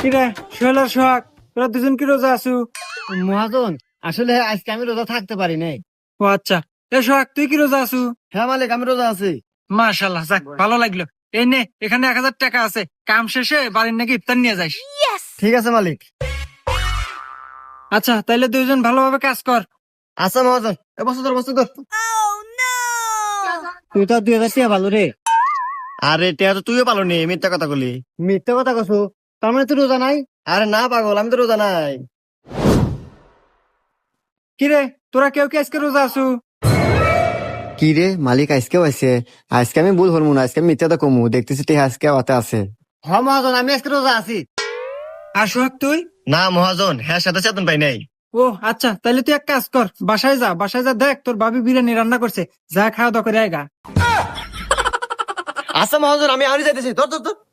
কিরে সোহেল আর সোহাগ, তোরা দুজন কি রোজা আছু? মহাজন, আসলে আজকে আমি রোজা থাকতে পারি নাই। ও আচ্ছা। এ সোহাগ, তুই কি রোজা আছু? হ্যাঁ মালিক, আমি রোজা আছি। মাশাল্লাহ, যাক ভালো লাগলো। এই নে, এখানে 1,000 টাকা আছে, কাম শেষে বাড়ির নাকি ইফতার নিয়ে যাইস। ঠিক আছে মালিক। আচ্ছা, তাইলে দুইজন ভালোভাবে কাজ কর। আচ্ছা মহাজন, এ বসে ধর বসে ধর। তুই তো 2,000 টাকা ভালো রে। আরে টিয়া তো তুইও পালো নি, মিথ্যা কথা বলি। মিথ্যা কথা কছু, তার মানে তুই রোজা নাই? আরে না পাগল, আমি তো রোজা নাই। কিরে, তোরা কেউ কি আজকে রোজা আছু? কি রে মালিক, আজকেও আছে? আজকে আমি ভুল হরমু না, আজকে আমি মিথ্যাটা কমু, দেখতেছি টিয়া আজকে হাতে আছে। হ্যাঁ মহাজন, আমি আজকে রোজা আছি। আর সোহাগ তুই? না মহাজন, হ্যাঁ সাথে চেতন পাই নাই। ও আচ্ছা, তাইলে তুই এক কাজ কর, বাসায় যা, বাসায় যা, দেখ তোর ভাবি বিরিয়ানি রান্না করছে, যা খাওয়া দাওয়া করে আয়গা। আচ্ছা মহাজন, আমি আরই যাইতেছি, ধর ধর ধর।